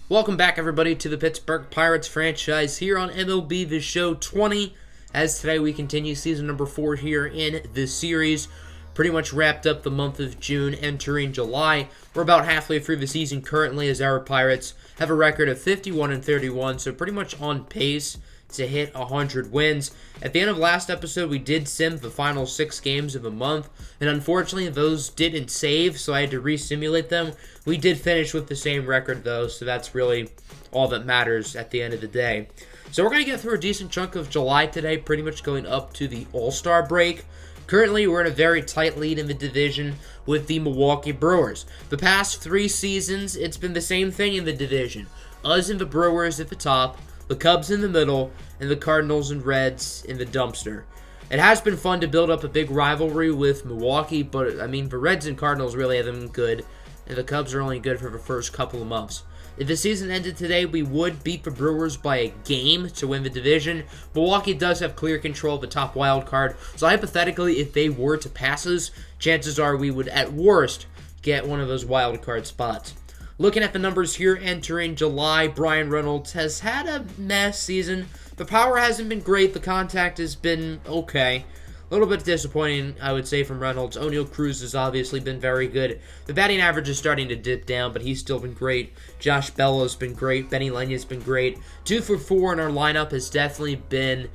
Welcome back, everybody, to the Pittsburgh Pirates franchise here on MLB The Show 20. As today we continue season number 4 here in this series. Pretty much wrapped up the month of June, entering July. We're about halfway through the season currently, as our Pirates have a record of 51-31, so pretty much on pace to hit 100 wins. At the end of last episode, we did sim the final 6 games of the month, and unfortunately those didn't save, so I had to re-simulate them. We did finish with the same record though, so that's really all that matters at the end of the day. So we're going to get through a decent chunk of July today, pretty much going up to the All-Star break. Currently, we're in a very tight lead in the division with the Milwaukee Brewers. The past 3 seasons, it's been the same thing in the division. Us and the Brewers at the top, the Cubs in the middle, and the Cardinals and Reds in the dumpster. It has been fun to build up a big rivalry with Milwaukee, but, the Reds and Cardinals really haven't been good, and the Cubs are only good for the first couple of months. If the season ended today, we would beat the Brewers by a game to win the division. Milwaukee does have clear control of the top wild card, so hypothetically, if they were to pass us, chances are we would, at worst, get one of those wild card spots. Looking at the numbers here entering July, Brian Reynolds has had a mess season. The power hasn't been great. The contact has been okay. A little bit disappointing, I would say, from Reynolds. O'Neal Cruz has obviously been very good. The batting average is starting to dip down, but he's still been great. Josh Bello's been great. Benny Lenya's been great. 2 for 4 in our lineup has definitely been,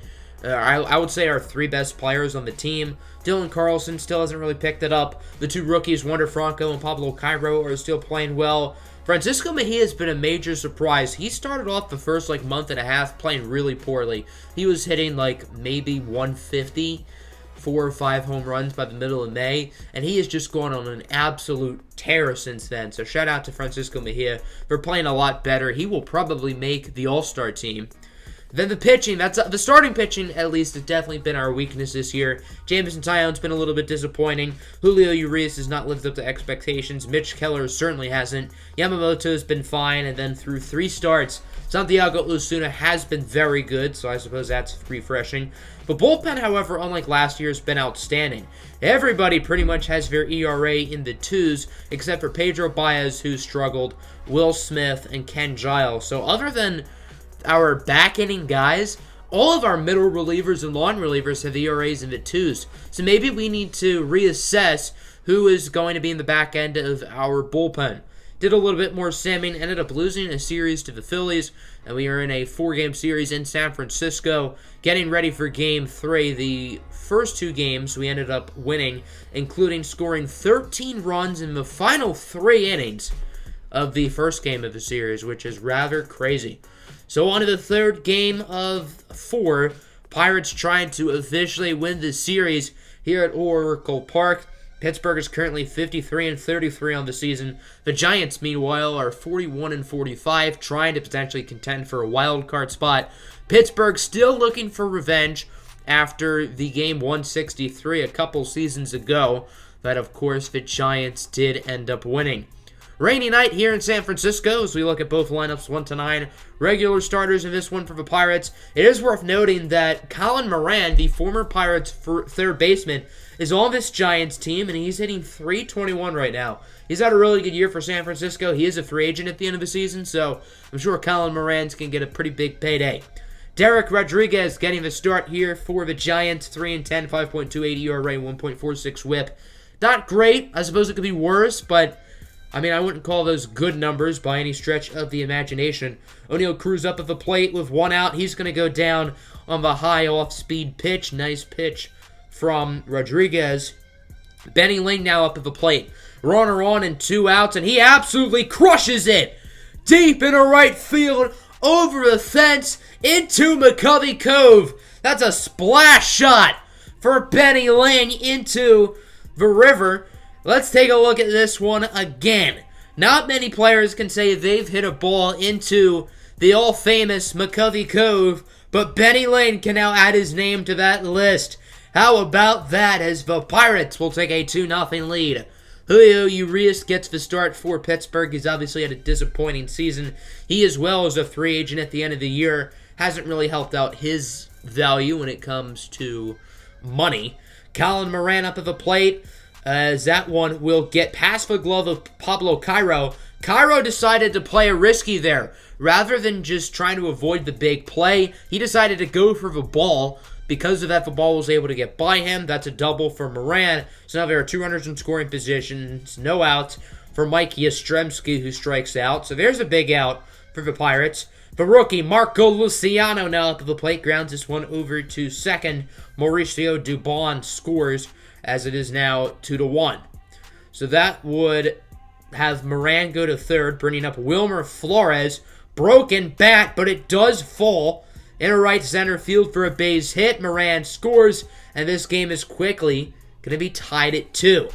I would say, our 3 best players on the team. Dylan Carlson still hasn't really picked it up. The 2 rookies, Wander Franco and Pablo Cairo, are still playing well. Francisco Mejia has been a major surprise. He started off the first month and a half playing really poorly. He was hitting maybe 150, 4 or 5 home runs by the middle of May, and he has just gone on an absolute tear since then. So shout out to Francisco Mejia for playing a lot better. He will probably make the All-Star team. Then the pitching, the starting pitching, at least, has definitely been our weakness this year. Jameson Taillon's been a little bit disappointing. Julio Urias has not lived up to expectations. Mitch Keller certainly hasn't. Yamamoto's been fine, and then through 3 starts, Santiago Osuna has been very good, so I suppose that's refreshing. The bullpen, however, unlike last year, has been outstanding. Everybody pretty much has their ERA in the 2s, except for Pedro Baez, who struggled, Will Smith, and Ken Giles. So other than our back-inning guys, all of our middle relievers and long relievers have ERAs in the 2s. So maybe we need to reassess who is going to be in the back end of our bullpen. Did a little bit more simming, ended up losing a series to the Phillies, and we are in a 4-game series in San Francisco, getting ready for Game 3. The first 2 games we ended up winning, including scoring 13 runs in the final 3 innings of the first game of the series, which is rather crazy. So on to the 3rd game of 4, Pirates trying to officially win the series here at Oracle Park. Pittsburgh is currently 53-33 on the season. The Giants, meanwhile, are 41-45, trying to potentially contend for a wild card spot. Pittsburgh still looking for revenge after the game 163 a couple seasons ago, that of course the Giants did end up winning. Rainy night here in San Francisco as we look at both lineups 1-9. Regular starters in this one for the Pirates. It is worth noting that Colin Moran, the former Pirates third baseman, is on this Giants team, and he's hitting .321 right now. He's had a really good year for San Francisco. He is a free agent at the end of the season, so I'm sure Colin Moran's can get a pretty big payday. Derek Rodriguez getting the start here for the Giants. 3-10, 5.28 ERA, 1.46 whip. Not great. I suppose it could be worse, but I wouldn't call those good numbers by any stretch of the imagination. O'Neal Cruz up at the plate with 1 out. He's going to go down on the high off-speed pitch. Nice pitch from Rodriguez. Benny Ling now up at the plate. Runner on and 2 outs, and he absolutely crushes it deep into right field, over the fence, into McCovey Cove. That's a splash shot for Benny Ling into the river. Let's take a look at this one again. Not many players can say they've hit a ball into the all-famous McCovey Cove, but Benny Ling can now add his name to that list. How about that, as the Pirates will take a 2-0 lead. Julio Urias gets the start for Pittsburgh. He's obviously had a disappointing season. He, as well as a free agent at the end of the year, hasn't really helped out his value when it comes to money. Colin Moran up at the plate. as that one will get past the glove of Pablo Cairo. Cairo decided to play a risky there. Rather than just trying to avoid the big play, he decided to go for the ball. Because of that, the ball was able to get by him. That's a double for Moran. So now there are 2 runners in scoring positions, no outs for Mike Yastrzemski, who strikes out. So there's a big out for the Pirates. The rookie, Marco Luciano, now up at the plate, grounds this one over to second. Mauricio Dubon scores, as it is now 2-1. So that would have Moran go to third, bringing up Wilmer Flores. Broken bat, but it does fall in right center field for a base hit. Moran scores, and this game is quickly going to be tied at 2.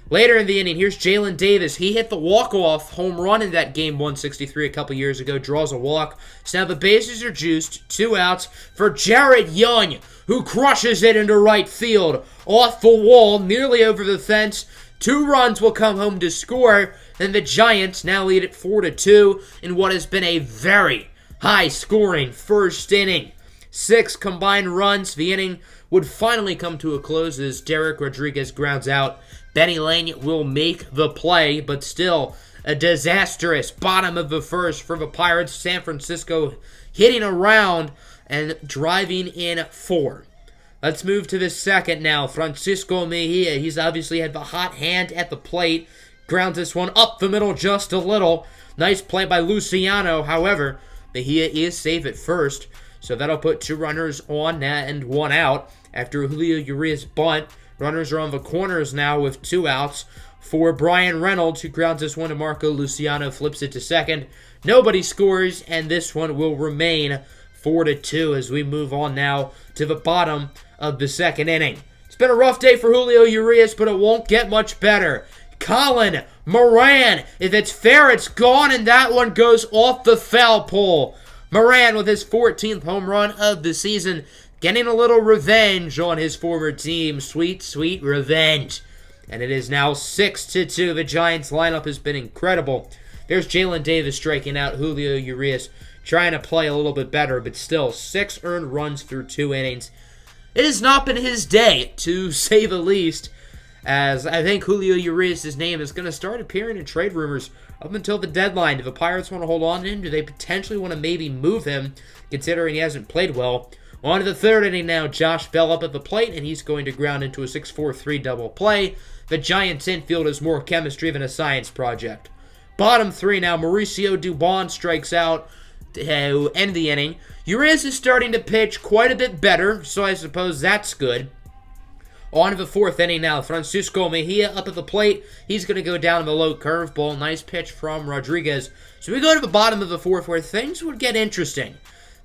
Later in the inning, here's Jalen Davis. He hit the walk-off home run in that game 163 a couple years ago, draws a walk. So now the bases are juiced, 2 outs for Jared Young, who crushes it into right field. Off the wall, nearly over the fence. 2 runs will come home to score, and the Giants now lead it 4-2 in what has been a very high-scoring first inning. 6 combined runs. The inning would finally come to a close as Derek Rodriguez grounds out. Benny Lane will make the play, but still a disastrous bottom of the first for the Pirates. San Francisco hitting around and driving in 4. Let's move to the second now. Francisco Mejia, he's obviously had the hot hand at the plate. Grounds this one up the middle just a little. Nice play by Luciano. However, Mejia is safe at first, so that'll put 2 runners on and 1 out. After Julio Urias' bunt, runners are on the corners now with 2 outs for Brian Reynolds, who grounds this one to Marco Luciano, flips it to second. Nobody scores, and this one will remain 4-2 as we move on now to the bottom of the second inning. It's been a rough day for Julio Urias, but it won't get much better. Colin Moran, if it's fair, it's gone, and that one goes off the foul pole. Moran with his 14th home run of the season, getting a little revenge on his former team. Sweet, sweet revenge. And it is now 6-2. The Giants lineup has been incredible. There's Jalen Davis striking out Julio Urias, trying to play a little bit better, but still 6 earned runs through 2 innings. It has not been his day, to say the least, as I think Julio Urias' name is going to start appearing in trade rumors up until the deadline. Do the Pirates want to hold on to him? Do they potentially want to maybe move him, considering he hasn't played well? On to the third inning now. Josh Bell up at the plate, and he's going to ground into a 6-4-3 double play. The Giants' infield is more chemistry than a science project. Bottom 3 now. Mauricio Dubon strikes out to end the inning. Urias is starting to pitch quite a bit better, so I suppose that's good. On to the 4th inning now. Francisco Mejia up at the plate. He's going to go down to the low curveball. Nice pitch from Rodriguez. So we go to the bottom of the 4th where things would get interesting.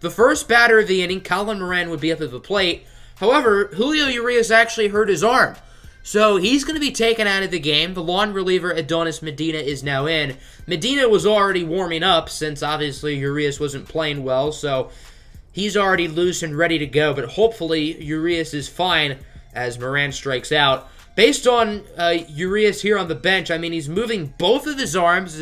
The first batter of the inning, Colin Moran, would be up at the plate. However, Julio Urias actually hurt his arm. So he's going to be taken out of the game. The long reliever, Adonis Medina, is now in. Medina was already warming up since obviously Urias wasn't playing well. So he's already loose and ready to go. But hopefully Urias is fine as Moran strikes out. Based on Urias here on the bench, I mean, he's moving both of his arms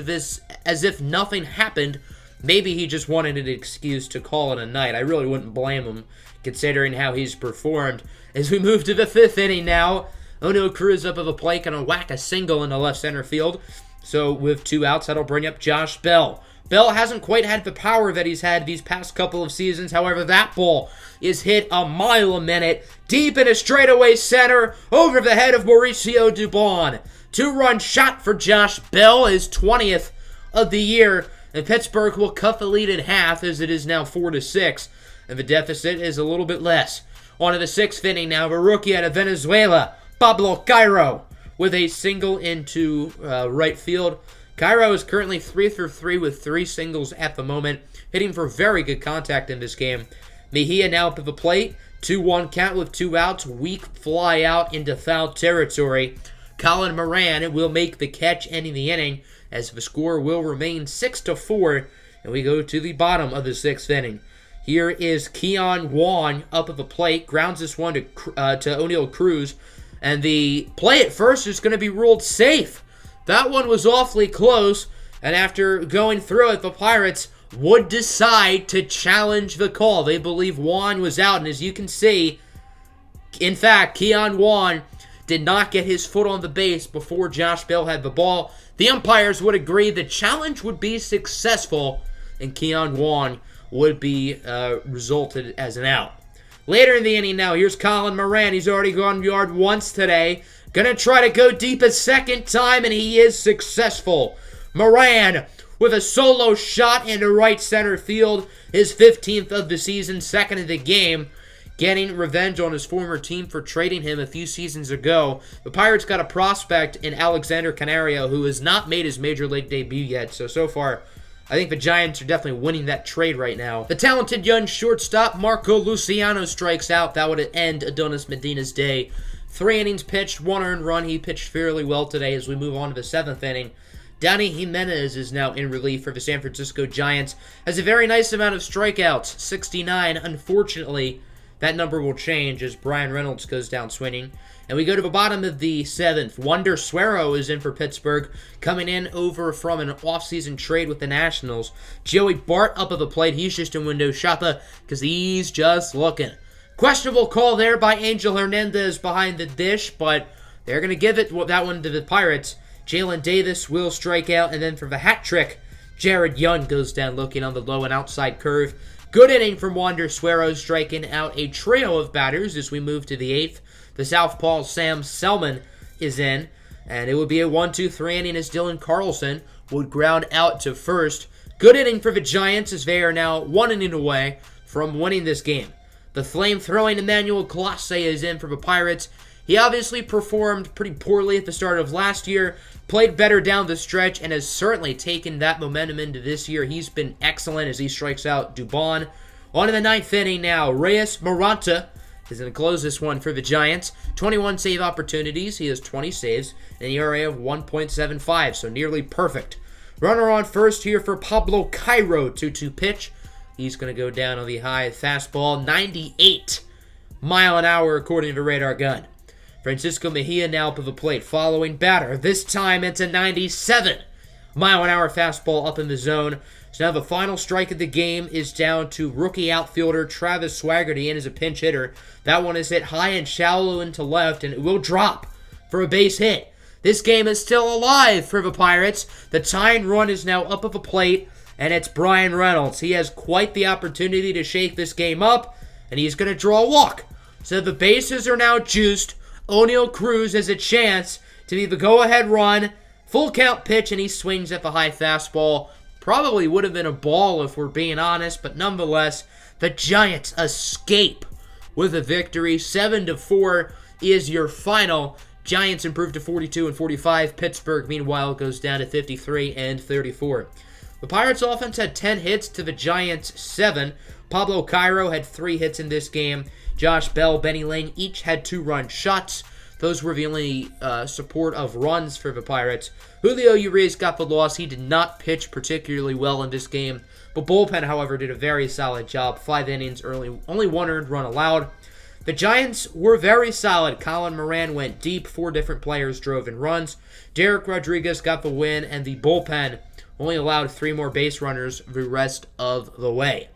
as if nothing happened. Maybe he just wanted an excuse to call it a night. I really wouldn't blame him, considering how he's performed. As we move to the 5th inning now, O'Neill Cruz up at the plate, going to whack a single into left center field. So with 2 outs, that'll bring up Josh Bell. Bell hasn't quite had the power that he's had these past couple of seasons. However, that ball is hit a mile a minute, deep in a straightaway center, over the head of Mauricio Dubon. 2-run shot for Josh Bell, his 20th of the year. And Pittsburgh will cut the lead in half as it is now 4-6. And the deficit is a little bit less. On to the 6th inning now. A rookie out of Venezuela, Pablo Cairo, with a single into right field. Cairo is currently 3 for 3 with 3 singles at the moment, hitting for very good contact in this game. Mejia now up at the plate. 2-1 count with 2 outs. Weak fly out into foul territory. Colin Moran will make the catch ending the inning, as the score will remain 6-4, and we go to the bottom of the 6th inning. Here is Keon Wong up at the plate, grounds this one to O'Neill Cruz, and the play at first is going to be ruled safe. That one was awfully close, and after going through it, the Pirates would decide to challenge the call. They believe Wong was out, and as you can see, in fact, Keon Wong did not get his foot on the base before Josh Bell had the ball, the umpires would agree the challenge would be successful and Keon Wong would be resulted as an out. Later in the inning now, here's Colin Moran. He's already gone yard once today. Gonna try to go deep a second time, and he is successful. Moran with a solo shot into right center field, his 15th of the season, second of the game, getting revenge on his former team for trading him a few seasons ago. The Pirates got a prospect in Alexander Canario who has not made his major league debut yet, so far I think the Giants are definitely winning that trade right now. The talented young shortstop Marco Luciano strikes out. That would end Adonis Medina's day. 3 innings pitched, 1 earned run. He pitched fairly well today as we move on to the 7th inning. Danny Jimenez is now in relief for the San Francisco Giants. Has a very nice amount of strikeouts, 69. Unfortunately, that number will change as Brian Reynolds goes down swinging. And we go to the bottom of the 7th. Wander Suero is in for Pittsburgh, coming in over from an offseason trade with the Nationals. Joey Bart up at the plate. He's just in window shopper because he's just looking. Questionable call there by Angel Hernandez behind the dish, but they're going to give that one to the Pirates. Jalen Davis will strike out, and then for the hat trick, Jared Young goes down looking on the low and outside curve. Good inning from Wander Suero, striking out a trio of batters as we move to the 8th. The southpaw Sam Selman is in, and it would be a 1-2-3 inning as Dylan Carlson would ground out to first. Good inning for the Giants as they are now 1 inning away from winning this game. The flame-throwing Emmanuel Clase is in for the Pirates. He obviously performed pretty poorly at the start of last year, played better down the stretch, and has certainly taken that momentum into this year. He's been excellent as he strikes out Dubon. On to the 9th inning now. Reyes Maranta is going to close this one for the Giants. 21 save opportunities. He has 20 saves, and an ERA of 1.75, so nearly perfect. Runner on first here for Pablo Cairo, 2-2 pitch. He's going to go down on the high fastball, 98 mile an hour according to the radar gun. Francisco Mejia now up at the plate, following batter. This time it's a 97 mile an hour fastball up in the zone. So now the final strike of the game is down to rookie outfielder Travis Swaggerty in as a pinch hitter. That one is hit high and shallow into left, and it will drop for a base hit. This game is still alive for the Pirates. The tying run is now up at the plate, and it's Brian Reynolds. He has quite the opportunity to shake this game up, and he's going to draw a walk. So the bases are now juiced. O'Neal Cruz has a chance to be the go-ahead run. Full count pitch, and he swings at the high fastball. Probably would have been a ball if we're being honest, but nonetheless, the Giants escape with a victory. 7-4 is your final. Giants improve to 42 and 45. Pittsburgh, meanwhile, goes down to 53 and 34. The Pirates offense had 10 hits to the Giants' 7. Pablo Cairo had 3 hits in this game. Josh Bell, Benny Lane each had 2-run shots. Those were the only support of runs for the Pirates. Julio Urias got the loss. He did not pitch particularly well in this game. But bullpen, however, did a very solid job. 5 innings early, only 1 earned run allowed. The Giants were very solid. Colin Moran went deep. 4 different players drove in runs. Derek Rodriguez got the win, and the bullpen only allowed 3 more base runners the rest of the way.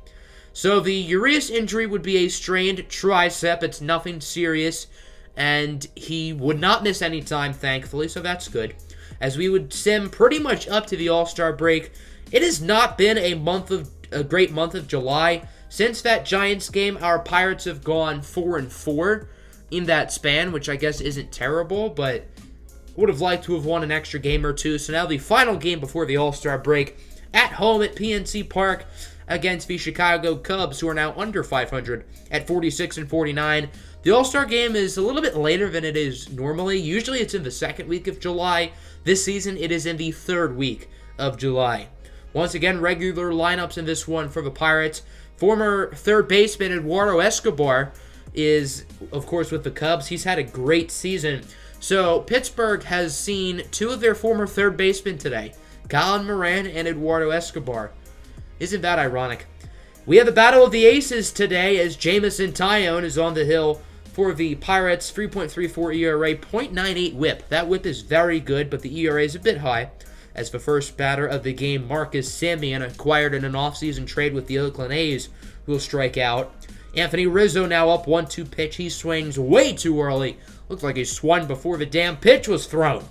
So the Urias injury would be a strained tricep. It's nothing serious, and he would not miss any time, thankfully, so that's good. As we would sim pretty much up to the All-Star break, it has not been a great month of July. Since that Giants game, our Pirates have gone 4-4 in that span, which I guess isn't terrible, but would have liked to have won an extra game or two. So now the final game before the All-Star break, at home at PNC Park against the Chicago Cubs, who are now under 500 at 46 and 49. The All-Star game is a little bit later than it is normally. Usually it's in the 2nd week of July. This season it is in the 3rd week of July. Once again, regular lineups in this one for the Pirates. Former third baseman Eduardo Escobar is, of course, with the Cubs. He's had a great season. So Pittsburgh has seen 2 of their former third basemen today, Colin Moran and Eduardo Escobar. Isn't that ironic? We have the Battle of the Aces today as Jamison Tyone is on the hill for the Pirates. 3.34 ERA, .98 whip. That whip is very good, but the ERA is a bit high. As the first batter of the game, Marcus Semien, acquired in an offseason trade with the Oakland A's, will strike out. Anthony Rizzo now up 1-2 pitch. He swings way too early. Looked like he swung before the damn pitch was thrown.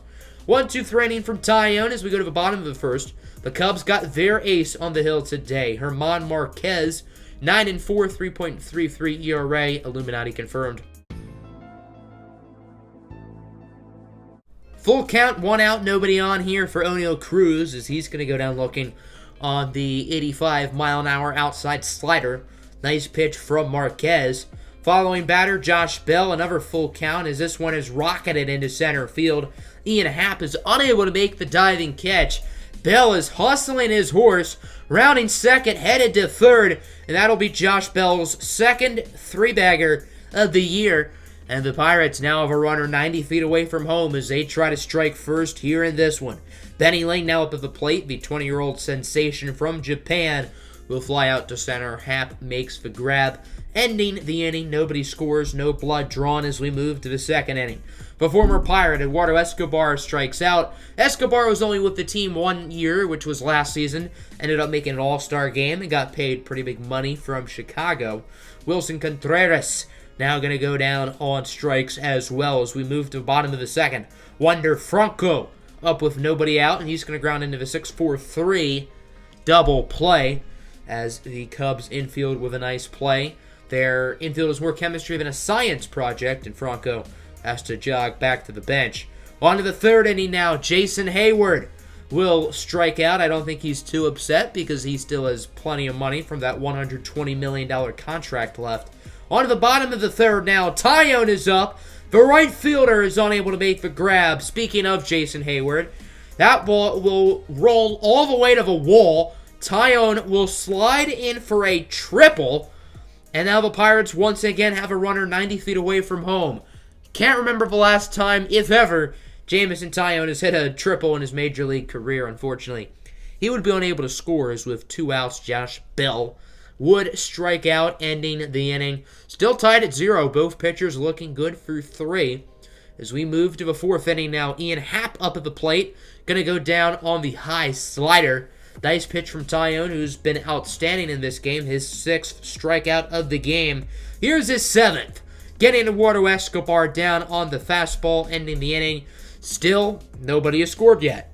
1-2 inning from Taillon as we go to the bottom of the first. The Cubs got their ace on the hill today. German Marquez, 9-4, 3.33 ERA. Illuminati confirmed. Full count, 1 out, nobody on here for Oneil Cruz as he's going to go down looking on the 85-mile-an-hour outside slider. Nice pitch from Marquez. Following batter, Josh Bell, another full count as this one is rocketed into center field. Ian Happ is unable to make the diving catch. Bell is hustling his horse, rounding second, headed to third, and that'll be Josh Bell's second three-bagger of the year. And the Pirates now have a runner 90 feet away from home as they try to strike first here in this one. Benny Lane now up at the plate. The 20-year-old sensation from Japan will fly out to center. Happ makes the grab, ending the inning. Nobody scores, no blood drawn as we move to the second inning. The former Pirate, Eduardo Escobar, strikes out. Escobar was only with the team 1 year, which was last season. Ended up making an all-star game and got paid pretty big money from Chicago. Wilson Contreras now going to go down on strikes as well as we move to the bottom of the second. Wander Franco up with nobody out, and he's going to ground into the 6-4-3 double play as the Cubs infield with a nice play. Their infield is more chemistry than a science project, and Franco has to jog back to the bench. On to the third inning now. Jason Hayward will strike out. I don't think he's too upset because he still has plenty of money from that $120 million contract left. On to the bottom of the third now. Taillon is up. The right fielder is unable to make the grab. Speaking of Jason Hayward, that ball will roll all the way to the wall. Taillon will slide in for a triple. And now the Pirates once again have a runner 90 feet away from home. Can't remember the last time, if ever, Jameson Taillon has hit a triple in his major league career, unfortunately. He would be unable to score as with 2 outs, Josh Bell would strike out, ending the inning. Still tied at 0. Both pitchers looking good through 3. As we move to the fourth inning now, Ian Happ up at the plate. Going to go down on the high slider. Nice pitch from Taillon, who's been outstanding in this game. His 6th strikeout of the game. Here's his 7th. Getting Eduardo Escobar down on the fastball, ending the inning. Still, nobody has scored yet.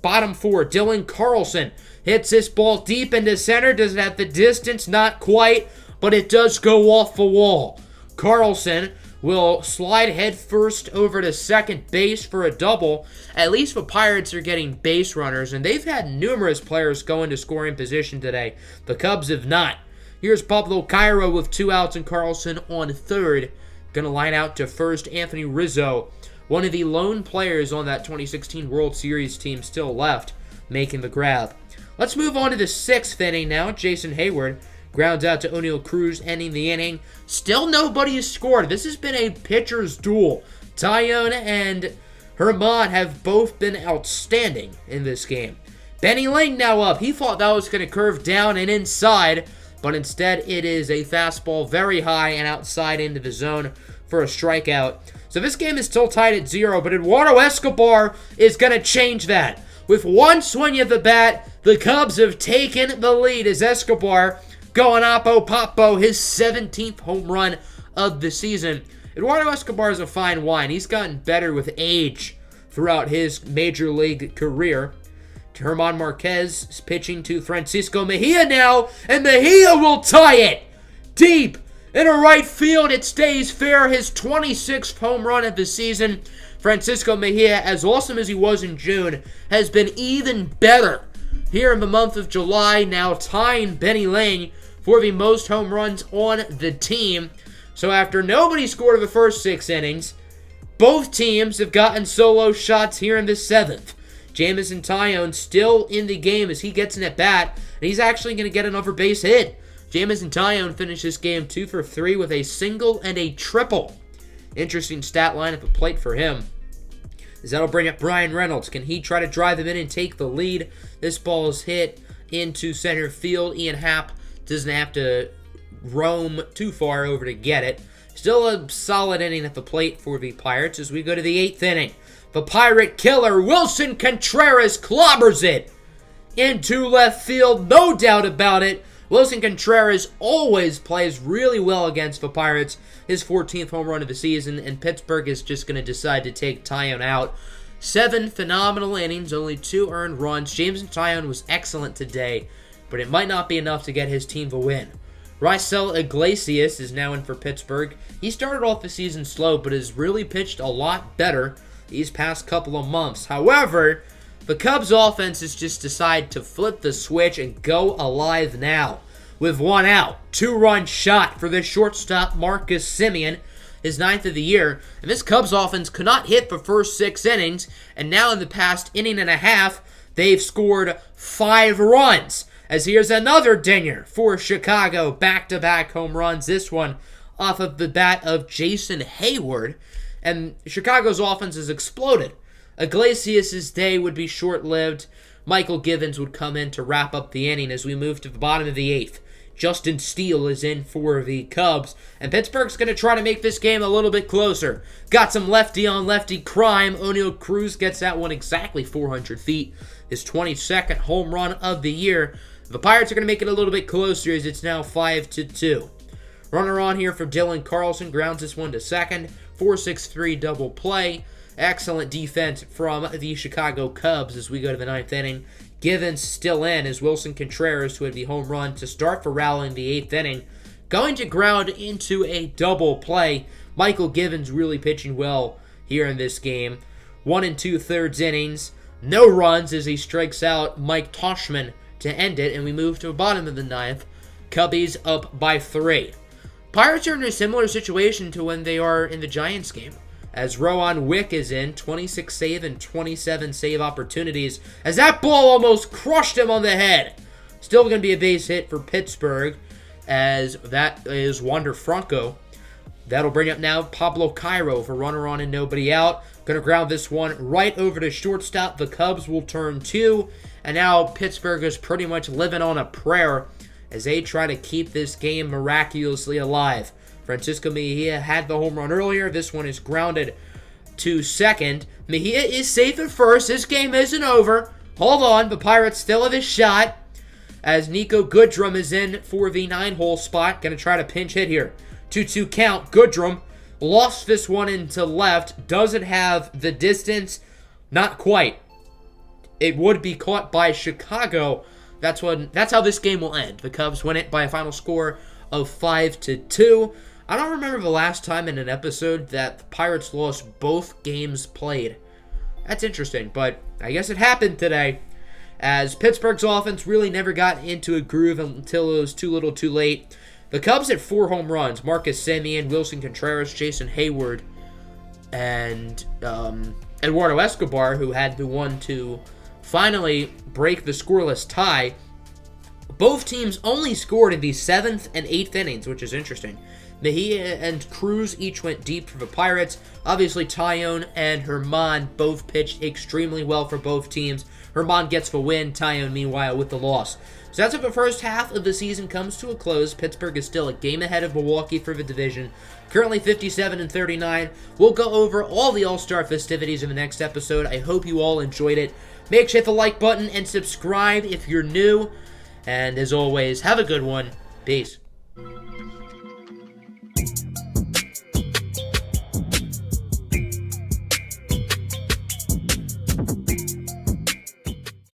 Bottom 4, Dylan Carlson hits this ball deep into center. Doesn't have the distance, not quite, but it does go off the wall. Carlson will slide head first over to second base for a double. At least the Pirates are getting base runners, and they've had numerous players go into scoring position today. The Cubs have not. Here's Pablo Cairo with 2 outs and Carlson on third. Going to line out to first, Anthony Rizzo, one of the lone players on that 2016 World Series team still left, making the grab. Let's move on to the 6th inning now. Jason Hayward grounds out to Oneil Cruz, ending the inning. Still nobody has scored. This has been a pitcher's duel. Taillon and German have both been outstanding in this game. Benny Lane now up. He thought that was going to curve down and inside, but instead it is a fastball very high and outside into the zone for a strikeout. So this game is still tied at 0, but Eduardo Escobar is going to change that. With one swing of the bat, the Cubs have taken the lead as Escobar going oppo-poppo, his 17th home run of the season. Eduardo Escobar is a fine wine. He's gotten better with age throughout his major league career. German Marquez is pitching to Francisco Mejia now, and Mejia will tie it deep into right field. It stays fair, his 26th home run of the season. Francisco Mejia, as awesome as he was in June, has been even better here in the month of July, now tying Benny Lane for the most home runs on the team. So after nobody scored in the first 6 innings, both teams have gotten solo shots here in the 7th. Jameson Taillon still in the game as he gets an at-bat, and he's actually going to get another base hit. Jameson Taillon finished this game 2 for 3 with a single and a triple. Interesting stat line at the plate for him, as that'll bring up Brian Reynolds. Can he try to drive him in and take the lead? This ball is hit into center field. Ian Happ doesn't have to roam too far over to get it. Still a solid inning at the plate for the Pirates as we go to the 8th inning. The Pirate killer, Wilson Contreras, clobbers it into left field. No doubt about it. Wilson Contreras always plays really well against the Pirates. His 14th home run of the season, and Pittsburgh is just going to decide to take Taillon out. 7 phenomenal innings, only 2 earned runs. Jameson Taillon was excellent today, but it might not be enough to get his team the win. Raisel Iglesias is now in for Pittsburgh. He started off the season slow, but has really pitched a lot better these past couple of months. However, the Cubs offense has just decided to flip the switch and go alive now. With 1 out, 2-run shot for the shortstop Marcus Semien, his 9th of the year. And this Cubs offense could not hit the first 6 innings, and now in the past inning and a half, they've scored 5 runs. As here's another dinger for Chicago, back-to-back home runs, this one off of the bat of Jason Hayward. And Chicago's offense has exploded. Iglesias' day would be short-lived. Michael Givens would come in to wrap up the inning as we move to the bottom of the 8th. Justin Steele is in for the Cubs, and Pittsburgh's going to try to make this game a little bit closer. Got some lefty-on-lefty crime. O'Neal Cruz gets that one exactly 400 feet. His 22nd home run of the year. The Pirates are going to make it a little bit closer as it's now 5-2. Runner on here for Dylan Carlson, grounds this one to second. 4-6-3 double play. Excellent defense from the Chicago Cubs as we go to the 9th inning. Givens still in as Wilson Contreras, who had the home run to start for Rowling the 8th inning, going to ground into a double play. Michael Givens really pitching well here in this game. 1 2/3 innings. No runs as he strikes out Mike Toshman to end it, and we move to the bottom of the 9th. Cubbies up by 3. Pirates are in a similar situation to when they are in the Giants game, as Rowan Wick is in, 26 save and 27 save opportunities, as that ball almost crushed him on the head. Still going to be a base hit for Pittsburgh, as that is Wander Franco. That'll bring up now Pablo Cairo for runner on and nobody out. Going to ground this one right over to shortstop. The Cubs will turn 2, and now Pittsburgh is pretty much living on a prayer as they try to keep this game miraculously alive. Francisco Mejia had the home run earlier. This one is grounded to second. Mejia is safe at first. This game isn't over. Hold on, the Pirates still have a shot as Nico Goodrum is in for the 9-hole spot. Going to try to pinch hit here. 2-2 count. Goodrum lost this one into left. Doesn't have the distance. Not quite. It would be caught by Chicago. That's how this game will end. The Cubs win it by a final score of 5-2. I don't remember the last time in an episode that the Pirates lost both games played. That's interesting, but I guess it happened today, as Pittsburgh's offense really never got into a groove until it was too little too late. The Cubs had 4 home runs. Marcus Semien, Wilson Contreras, Jason Hayward, and Eduardo Escobar, who had the one to finally break the scoreless tie. Both teams only scored in the 7th and 8th innings, which is interesting. Mejia and Cruz each went deep for the Pirates. Obviously, Taillon and Herman both pitched extremely well for both teams. Herman gets the win, Taillon, meanwhile, with the loss. So that's how the first half of the season comes to a close. Pittsburgh is still a game ahead of Milwaukee for the division. Currently 57-39. We'll go over all the All-Star festivities in the next episode. I hope you all enjoyed it. Make sure to hit the like button and subscribe if you're new. And as always, have a good one. Peace.